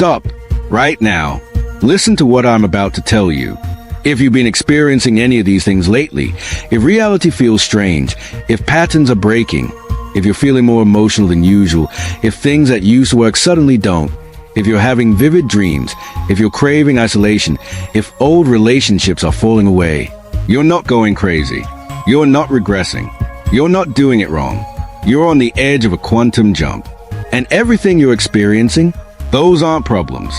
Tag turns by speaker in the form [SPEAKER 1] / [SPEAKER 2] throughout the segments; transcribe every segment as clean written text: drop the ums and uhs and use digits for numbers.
[SPEAKER 1] Stop, right now. Listen to what I'm about to tell you. If you've been experiencing any of these things lately, if reality feels strange, if patterns are breaking, if you're feeling more emotional than usual, if things that used to work suddenly don't, if you're having vivid dreams, if you're craving isolation, if old relationships are falling away, you're not going crazy. You're not regressing. You're not doing it wrong. You're on the edge of a quantum jump. And everything you're experiencing, those aren't problems.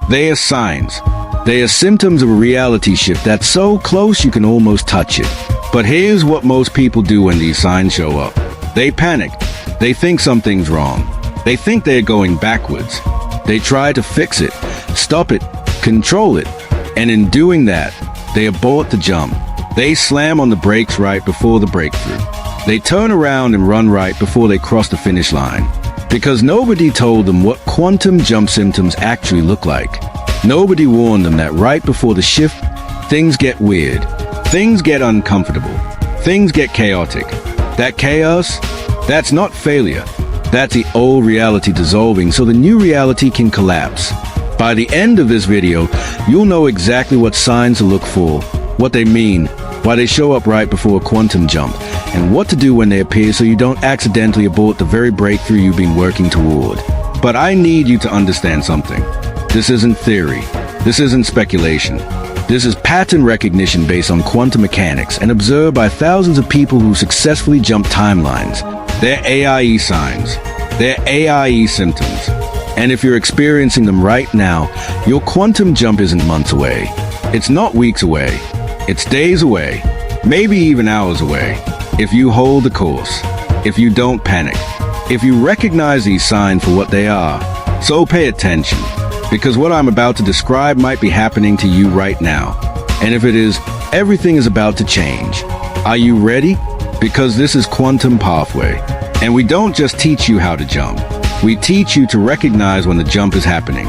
[SPEAKER 1] They are signs. They are symptoms of a reality shift that's so close you can almost touch it. But here's what most people do when these signs show up. They panic. They think something's wrong. They think they're going backwards. They try to fix it, stop it, control it. And in doing that, they abort the jump. They slam on the brakes right before the breakthrough. They turn around and run right before they cross the finish line. Because nobody told them what quantum jump symptoms actually look like. Nobody warned them that right before the shift, things get weird. Things get uncomfortable. Things get chaotic. That chaos, that's not failure. That's the old reality dissolving so the new reality can collapse. By the end of this video, you'll know exactly what signs to look for, what they mean, why they show up right before a quantum jump, and what to do when they appear so you don't accidentally abort the very breakthrough you've been working toward. But I need you to understand something. This isn't theory. This isn't speculation. This is pattern recognition based on quantum mechanics and observed by thousands of people who successfully jump timelines. They're AIE signs. They're AIE symptoms. And if you're experiencing them right now, your quantum jump isn't months away. It's not weeks away. It's days away. Maybe even hours away. If you hold the course. If you don't panic. If you recognize these signs for what they are. So pay attention. Because what I'm about to describe might be happening to you right now. And if it is, everything is about to change. Are you ready? Because this is Quantum Pathway. And we don't just teach you how to jump. We teach you to recognize when the jump is happening.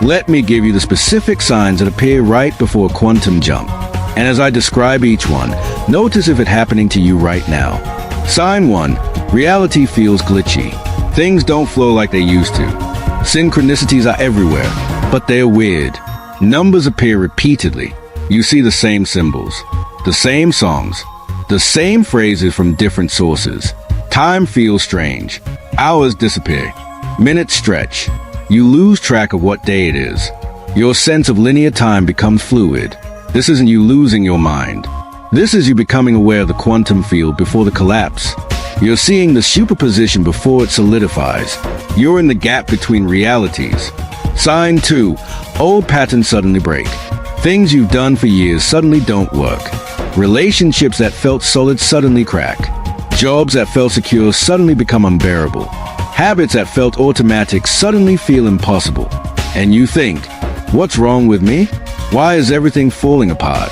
[SPEAKER 1] Let me give you the specific signs that appear right before a quantum jump. And as I describe each one, notice if it's happening to you right now. Sign 1. Reality feels glitchy. Things don't flow like they used to. Synchronicities are everywhere, but they're weird. Numbers appear repeatedly. You see the same symbols, the same songs, the same phrases from different sources. Time feels strange. Hours disappear. Minutes stretch. You lose track of what day it is. Your sense of linear time becomes fluid. This isn't you losing your mind. This is you becoming aware of the quantum field before the collapse. You're seeing the superposition before it solidifies. You're in the gap between realities. Sign 2. Old patterns suddenly break. Things you've done for years suddenly don't work. Relationships that felt solid suddenly crack. Jobs that felt secure suddenly become unbearable. Habits that felt automatic suddenly feel impossible. And you think, what's wrong with me? Why is everything falling apart?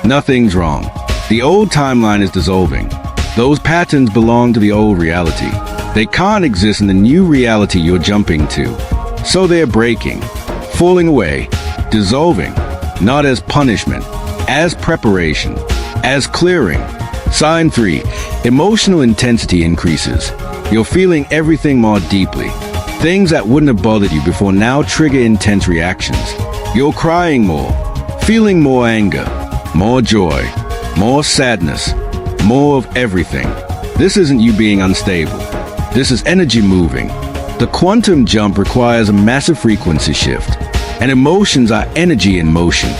[SPEAKER 1] Nothing's wrong. The old timeline is dissolving. Those patterns belong to the old reality. They can't exist in the new reality you're jumping to. So they're breaking, falling away, dissolving, not as punishment, as preparation, as clearing. Sign 3. Emotional intensity increases. You're feeling everything more deeply. Things that wouldn't have bothered you before now trigger intense reactions. You're crying more, feeling more anger, more joy, more sadness, more of everything. This isn't you being unstable. This is energy moving. The quantum jump requires a massive frequency shift. And emotions are energy in motion.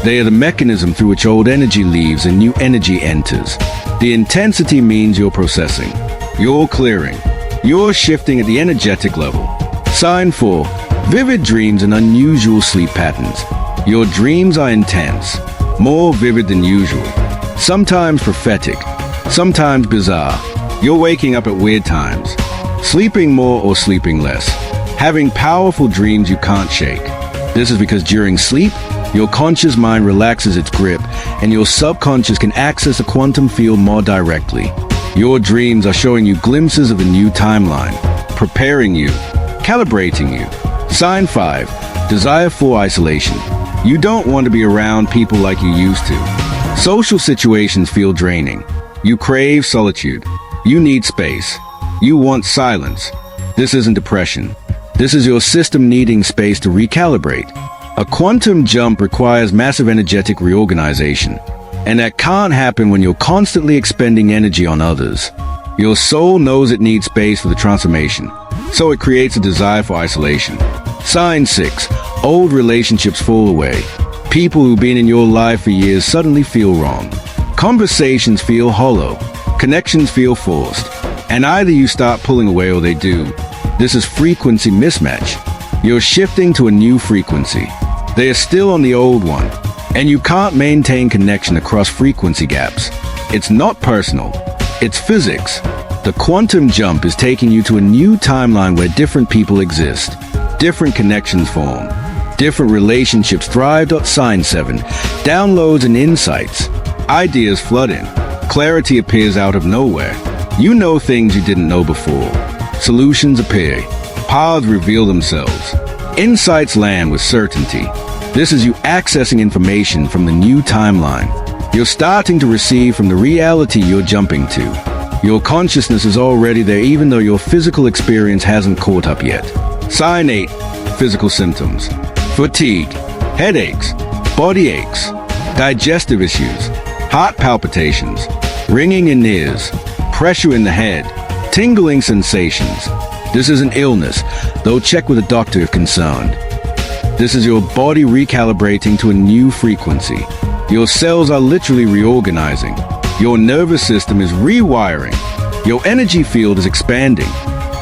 [SPEAKER 1] They are the mechanism through which old energy leaves and new energy enters. The intensity means you're processing. You're clearing. You're shifting at the energetic level. Sign 4. Vivid dreams and unusual sleep patterns. Your dreams are intense, more vivid than usual. Sometimes prophetic, sometimes bizarre. You're waking up at weird times. Sleeping more or sleeping less. Having powerful dreams you can't shake. This is because during sleep, your conscious mind relaxes its grip and your subconscious can access the quantum field more directly. Your dreams are showing you glimpses of a new timeline, preparing you, calibrating you. Sign 5. Desire for isolation. You don't want to be around people like you used to. Social situations feel draining. You crave solitude. You need space. You want silence. This isn't depression. This is your system needing space to recalibrate. A quantum jump requires massive energetic reorganization, and that can't happen when you're constantly expending energy on others. Your soul knows it needs space for the transformation, so it creates a desire for isolation. Sign 6. Old relationships fall away. People who've been in your life for years suddenly feel wrong. Conversations feel hollow. Connections feel forced. And either you start pulling away or they do. This is frequency mismatch. You're shifting to a new frequency. They are still on the old one, and you can't maintain connection across frequency gaps. It's not personal. It's physics. The quantum jump is taking you to a new timeline where different people exist. Different connections form. Different relationships thrive. Sign 7. Downloads and insights. Ideas flood in. Clarity appears out of nowhere. You know things you didn't know before. Solutions appear. Paths reveal themselves. Insights land with certainty. This is you accessing information from the new timeline. You're starting to receive from the reality you're jumping to. Your consciousness is already there even though your physical experience hasn't caught up yet. Sign 8. Physical symptoms. Fatigue, headaches, body aches, digestive issues, heart palpitations, ringing in ears, pressure in the head, tingling sensations. This is an illness, though check with a doctor if concerned. This is your body recalibrating to a new frequency. Your cells are literally reorganizing. Your nervous system is rewiring. Your energy field is expanding.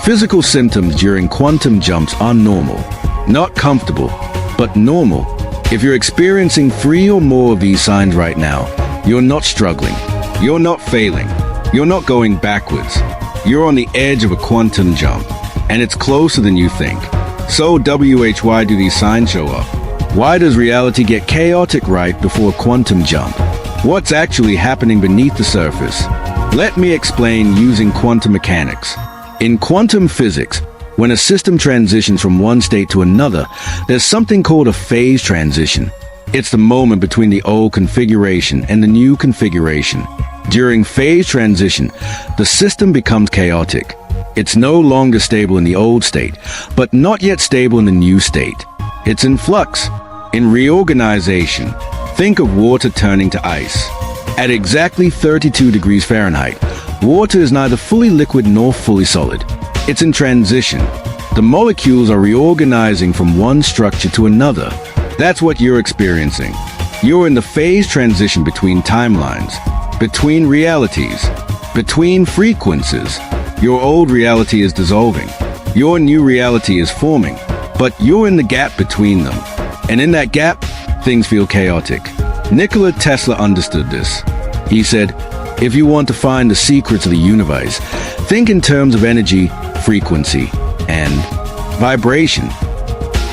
[SPEAKER 1] Physical symptoms during quantum jumps are normal. Not comfortable, but normal. If you're experiencing 3 or more of these signs right now, you're not struggling. You're not failing. You're not going backwards. You're on the edge of a quantum jump, and it's closer than you think. So why do these signs show up? Why does reality get chaotic right before a quantum jump? What's actually happening beneath the surface? Let me explain using quantum mechanics. In quantum physics, when a system transitions from one state to another, there's something called a phase transition. It's the moment between the old configuration and the new configuration. During phase transition, the system becomes chaotic. It's no longer stable in the old state, but not yet stable in the new state. It's in flux, in reorganization. Think of water turning to ice. At exactly 32 degrees Fahrenheit, water is neither fully liquid nor fully solid. It's in transition. The molecules are reorganizing from one structure to another. That's what you're experiencing. You're in the phase transition between timelines, between realities, between frequencies. Your old reality is dissolving. Your new reality is forming, but you're in the gap between them. And in that gap, things feel chaotic. Nikola Tesla understood this. He said, if you want to find the secrets of the universe, think in terms of energy, frequency, and vibration.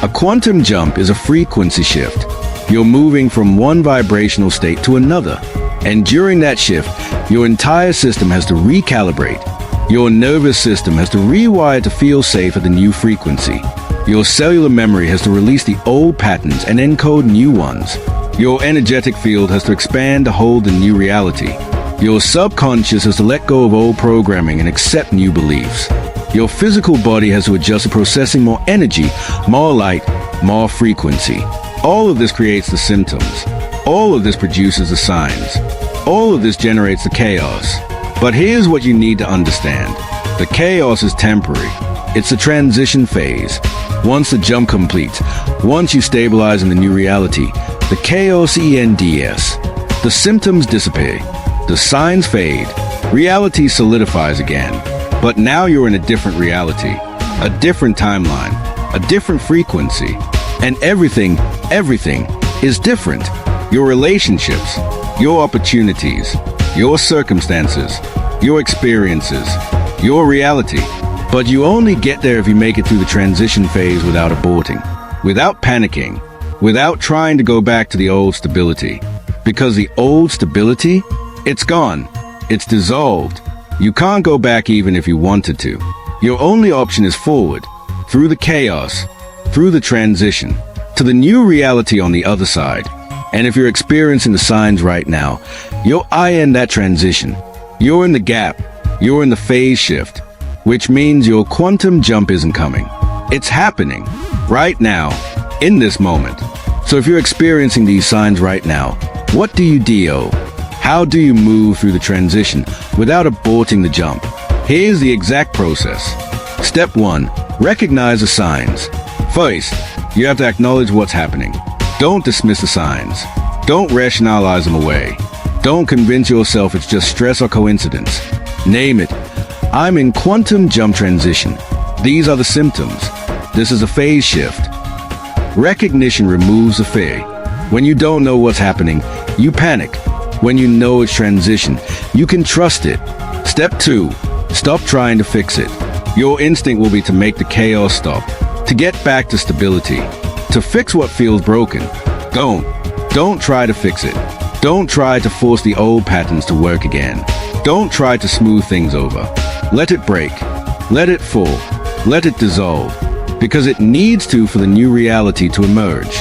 [SPEAKER 1] A quantum jump is a frequency shift. You're moving from one vibrational state to another. And during that shift, your entire system has to recalibrate. Your nervous system has to rewire to feel safe at the new frequency. Your cellular memory has to release the old patterns and encode new ones. Your energetic field has to expand to hold the new reality. Your subconscious has to let go of old programming and accept new beliefs. Your physical body has to adjust to processing more energy, more light, more frequency. All of this creates the symptoms. All of this produces the signs. All of this generates the chaos. But here's what you need to understand. The chaos is temporary. It's a transition phase. Once the jump completes, once you stabilize in the new reality, the chaos ends. The symptoms disappear. The signs fade. Reality solidifies again. But now you're in a different reality, a different timeline, a different frequency. And everything is different. Your relationships, your opportunities, your circumstances, your experiences, your reality. But you only get there if you make it through the transition phase without aborting, without panicking, without trying to go back to the old stability. Because the old stability, it's gone. It's dissolved. You can't go back even if you wanted to. Your only option is forward, through the chaos, through the transition, to the new reality on the other side. And if you're experiencing the signs right now, you're in that transition. You're in the gap. You're in the phase shift, which means your quantum jump isn't coming. It's happening right now, in this moment. So if you're experiencing these signs right now, what do you do? How do you move through the transition without aborting the jump? Here's the exact process. Step 1. Recognize the signs. First, you have to acknowledge what's happening. Don't dismiss the signs. Don't rationalize them away. Don't convince yourself it's just stress or coincidence. Name it. I'm in quantum jump transition. These are the symptoms. This is a phase shift. Recognition removes the fear. When you don't know what's happening, you panic. When you know it's transition, you can trust it. Step 2. Stop trying to fix it. Your instinct will be to make the chaos stop, to get back to stability, to fix what feels broken. Don't try to fix it. Don't try to force the old patterns to work again. Don't try to smooth things over. Let it break. Let it fall. Let it dissolve. Because it needs to for the new reality to emerge.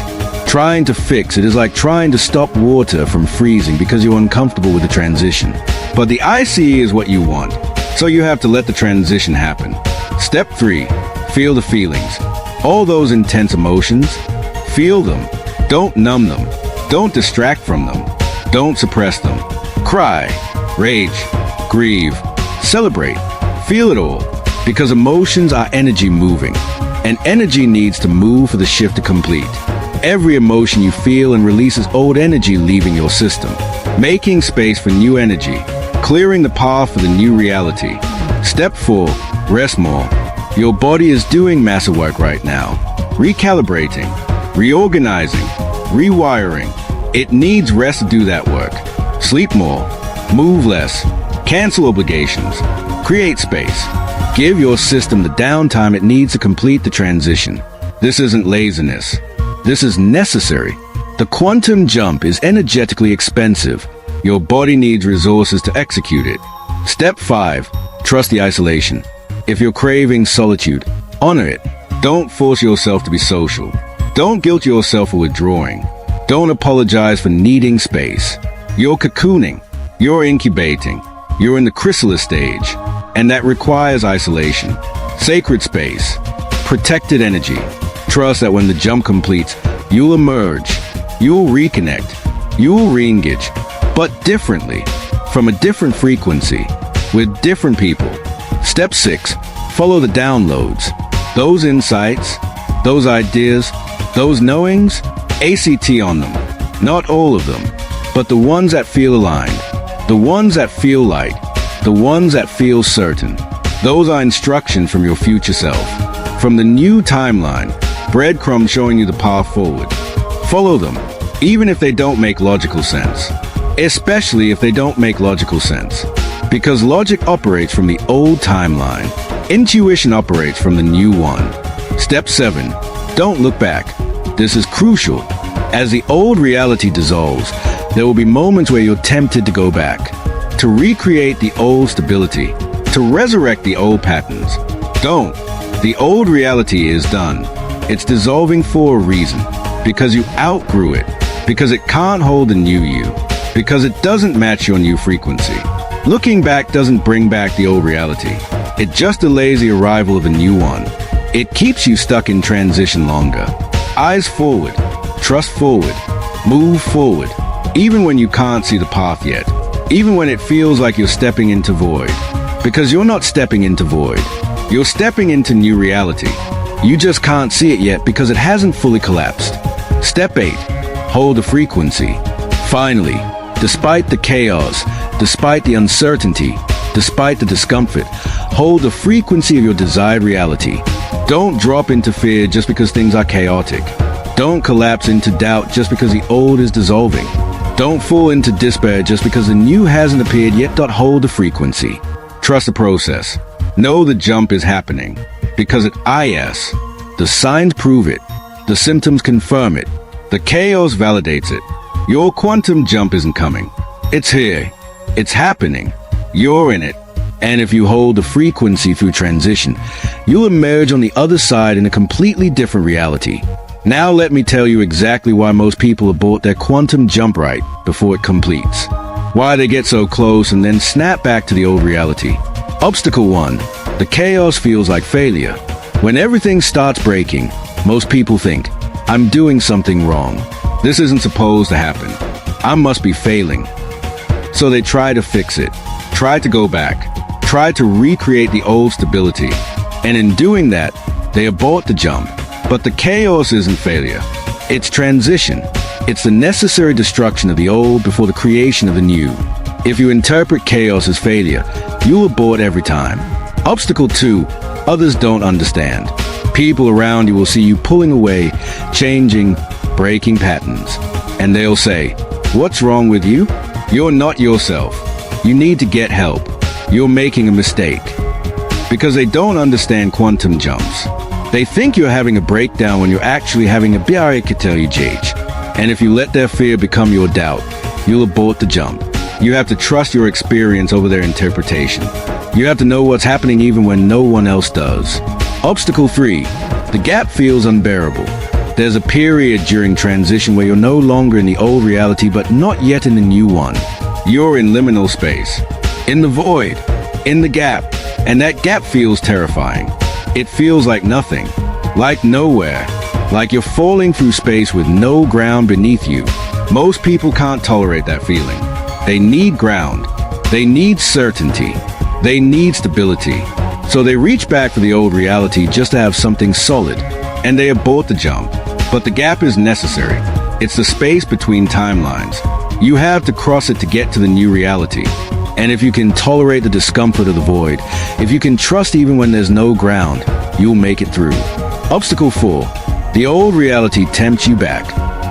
[SPEAKER 1] Trying to fix it is like trying to stop water from freezing because you're uncomfortable with the transition. But the ICE is what you want, so you have to let the transition happen. Step 3. Feel the feelings. All those intense emotions, feel them. Don't numb them. Don't distract from them. Don't suppress them. Cry, rage, grieve, celebrate. Feel it all, because emotions are energy moving, and energy needs to move for the shift to complete. Every emotion you feel and releases old energy leaving your system, making space for new energy, clearing the path for the new reality. Step 4. Rest more. Your body is doing massive work right now. Recalibrating, reorganizing, rewiring. It needs rest to do that work. Sleep more, move less, cancel obligations, create space. Give your system the downtime it needs to complete the transition. This isn't laziness. This is necessary. The quantum jump is energetically expensive. Your body needs resources to execute it. Step 5. Trust the isolation. If you're craving solitude, honor it. Don't force yourself to be social. Don't guilt yourself for withdrawing. Don't apologize for needing space. You're cocooning. You're incubating. You're in the chrysalis stage. And that requires isolation. Sacred space. Protected energy. Trust that when the jump completes, you'll emerge. You'll reconnect. You'll re-engage. But differently. From a different frequency. With different people. Step 6. Follow the downloads. Those insights. Those ideas. Those knowings. ACT on them. Not all of them. But the ones that feel aligned. The ones that feel light. The ones that feel certain. Those are instructions from your future self. From the new timeline. Breadcrumbs showing you the path forward. Follow them, even if they don't make logical sense. Especially if they don't make logical sense. Because logic operates from the old timeline. Intuition operates from the new one. Step 7. Don't look back. This is crucial. As the old reality dissolves, there will be moments where you're tempted to go back. To recreate the old stability. To resurrect the old patterns. Don't. The old reality is done. It's dissolving for a reason. Because you outgrew it. Because it can't hold the new you. Because it doesn't match your new frequency. Looking back doesn't bring back the old reality. It just delays the arrival of a new one. It keeps you stuck in transition longer. Eyes forward. Trust forward. Move forward. Even when you can't see the path yet. Even when it feels like you're stepping into void. Because you're not stepping into void. You're stepping into new reality. You just can't see it yet because it hasn't fully collapsed. Step 8. Hold the frequency. Finally, despite the chaos, despite the uncertainty, despite the discomfort, hold the frequency of your desired reality. Don't drop into fear just because things are chaotic. Don't collapse into doubt just because the old is dissolving. Don't fall into despair just because the new hasn't appeared yet. Hold the frequency. Trust the process. Know the jump is happening. Because at IS, the signs prove it. The symptoms confirm it. The chaos validates it. Your quantum jump isn't coming. It's here. It's happening. You're in it. And if you hold the frequency through transition, you'll emerge on the other side in a completely different reality. Now let me tell you exactly why most people abort their quantum jump right before it completes. Why they get so close and then snap back to the old reality. Obstacle 1. The chaos feels like failure. When everything starts breaking, most people think, I'm doing something wrong. This isn't supposed to happen. I must be failing. So they try to fix it, try to go back, try to recreate the old stability. And in doing that, they abort the jump. But the chaos isn't failure. It's transition. It's the necessary destruction of the old before the creation of the new. If you interpret chaos as failure, you'll abort every time. Obstacle 2, others don't understand. People around you will see you pulling away, changing, breaking patterns. And they'll say, what's wrong with you? You're not yourself. You need to get help. You're making a mistake. Because they don't understand quantum jumps. They think you're having a breakdown when you're actually having a BRKTLUGH. And if you let their fear become your doubt, you'll abort the jump. You have to trust your experience over their interpretation. You have to know what's happening even when no one else does. Obstacle 3. The gap feels unbearable. There's a period during transition where you're no longer in the old reality but not yet in the new one. You're in liminal space, in the void, in the gap, and that gap feels terrifying. It feels like nothing, like nowhere, like you're falling through space with no ground beneath you. Most people can't tolerate that feeling. They need ground. They need certainty. They need stability. So they reach back for the old reality just to have something solid, and they abort the jump. But the gap is necessary. It's the space between timelines. You have to cross it to get to the new reality. And if you can tolerate the discomfort of the void, if you can trust even when there's no ground, you'll make it through. Obstacle 4. The old reality tempts you back.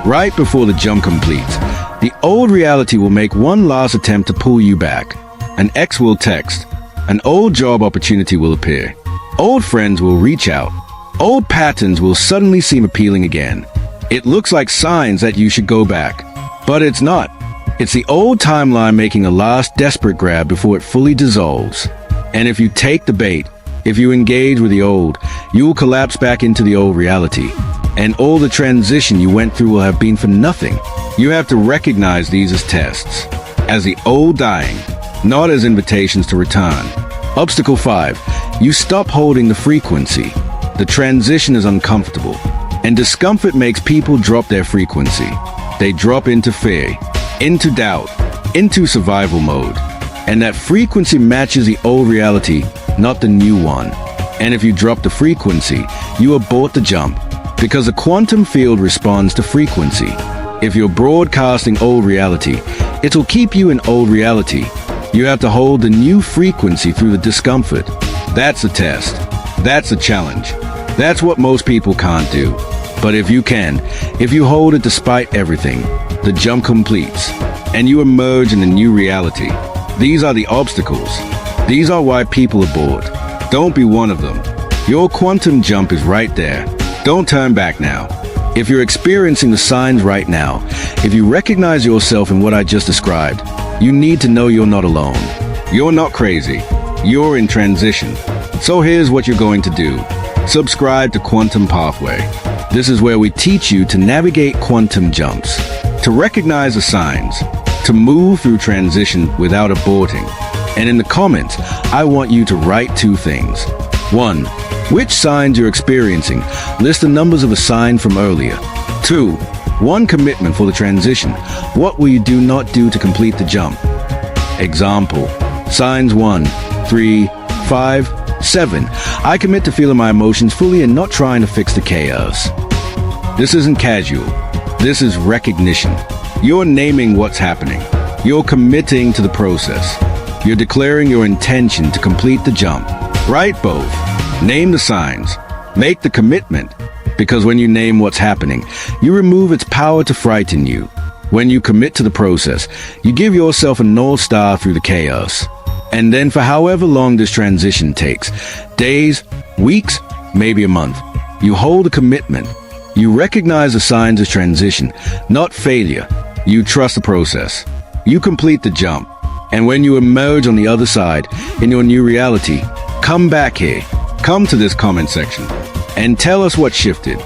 [SPEAKER 1] Right before the jump completes, the old reality will make one last attempt to pull you back. An ex will text. An old job opportunity will appear. Old friends will reach out. Old patterns will suddenly seem appealing again. It looks like signs that you should go back. But it's not. It's the old timeline making a last desperate grab before it fully dissolves. And if you take the bait, if you engage with the old, you will collapse back into the old reality. And all the transition you went through will have been for nothing. You have to recognize these as tests, as the old dying, not as invitations to return. Obstacle 5. You stop holding the frequency. The transition is uncomfortable, and discomfort makes people drop their frequency. They drop into fear, into doubt, into survival mode. And that frequency matches the old reality, not the new one. And if you drop the frequency, you abort the jump, because the quantum field responds to frequency. If you're broadcasting old reality, it'll keep you in old reality. You have to hold the new frequency through the discomfort. That's the test. That's the challenge. That's what most people can't do. But if you can, if you hold it despite everything, the jump completes, and you emerge in a new reality. These are the obstacles. These are why people abort. Don't be one of them. Your quantum jump is right there. Don't turn back now. If you're experiencing the signs right now, if you recognize yourself in what I just described, you need to know you're not alone. You're not crazy. You're in transition. So here's what you're going to do. Subscribe to Quantum Pathway. This is where we teach you to navigate quantum jumps, to recognize the signs, to move through transition without aborting. And in the comments, I want you to write 2 things. 1. Which signs you're experiencing. List the numbers of a sign from earlier. 2. 1 commitment for the transition. What will you do not do to complete the jump? Example. Signs 1, 3, 5, 7. I commit to feeling my emotions fully and not trying to fix the chaos. This isn't casual. This is recognition. You're naming what's happening. You're committing to the process. You're declaring your intention to complete the jump. Write both. Name the signs. Make the commitment. Because when you name what's happening, you remove its power to frighten you. When you commit to the process, you give yourself a North Star through the chaos. And then for however long this transition takes, days, weeks, maybe a month, you hold a commitment. You recognize the signs as transition, not failure. You trust the process. You complete the jump. And when you emerge on the other side, in your new reality, come back here. Come to this comment section and tell us what shifted,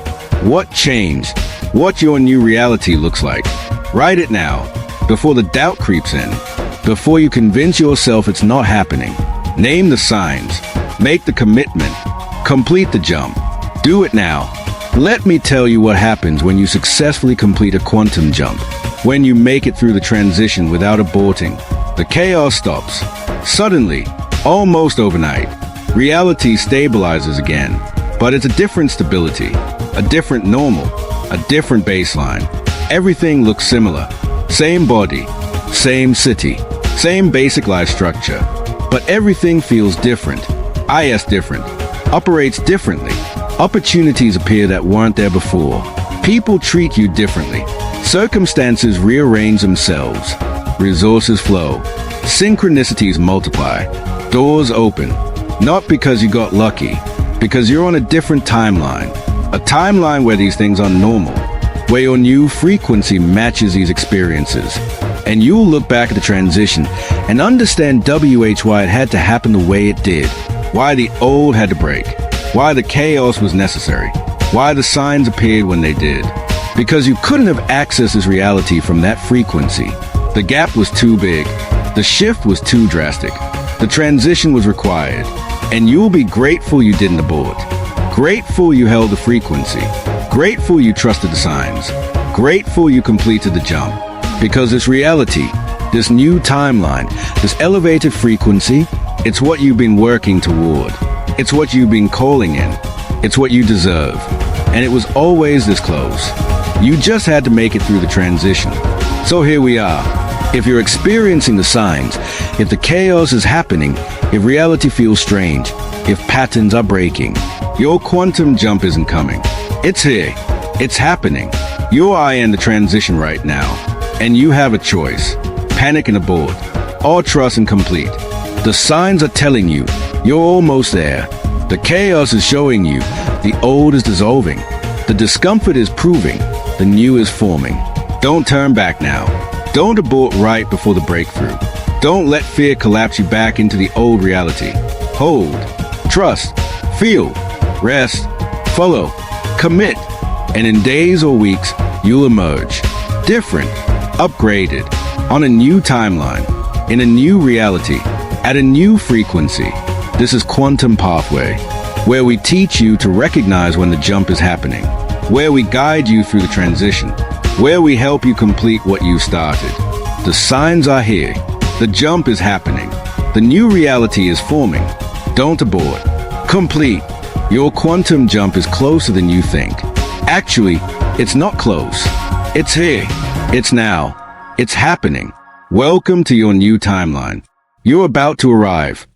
[SPEAKER 1] what changed, what your new reality looks like. Write it now, before the doubt creeps in, before you convince yourself it's not happening. Name the signs, make the commitment, Complete the jump. Do it now. Let me tell you what happens when you successfully complete a quantum jump. When you make it through the transition without aborting, the chaos stops. Suddenly, almost overnight, reality stabilizes again. But it's a different stability, a different normal, a different baseline. Everything looks similar. Same body, same city, same basic life structure. But everything feels different. Different. Operates differently. Opportunities appear that weren't there before. People treat you differently. Circumstances rearrange themselves. Resources flow. Synchronicities multiply. Doors open. Not because you got lucky, because you're on a different timeline. A timeline where these things are normal, where your new frequency matches these experiences. And you'll look back at the transition and understand why it had to happen the way it did, why the old had to break, why the chaos was necessary, why the signs appeared when they did. Because you couldn't have accessed this reality from that frequency. The gap was too big. The shift was too drastic. The transition was required. And you'll be grateful you didn't abort. Grateful you held the frequency. Grateful you trusted the signs. Grateful you completed the jump. Because this reality, this new timeline, this elevated frequency, it's what you've been working toward. It's what you've been calling in. It's what you deserve. And it was always this close. You just had to make it through the transition. So here we are. If you're experiencing the signs, if the chaos is happening, if reality feels strange, if patterns are breaking, your quantum jump isn't coming. It's here. It's happening. You are in the transition right now. And you have a choice. Panic and abort. Or trust and complete. The signs are telling you you're almost there. The chaos is showing you the old is dissolving. The discomfort is proving the new is forming. Don't turn back now. Don't abort right before the breakthrough. Don't let fear collapse you back into the old reality. Hold, trust, feel, rest, follow, commit, and in days or weeks, you'll emerge. Different, upgraded, on a new timeline, in a new reality, at a new frequency. This is Quantum Pathway, where we teach you to recognize when the jump is happening, where we guide you through the transition, where we help you complete what you started. The signs are here. The jump is happening. The new reality is forming. Don't abort. Complete. Your quantum jump is closer than you think. Actually, it's not close. It's here. It's now. It's happening. Welcome to your new timeline. You're about to arrive.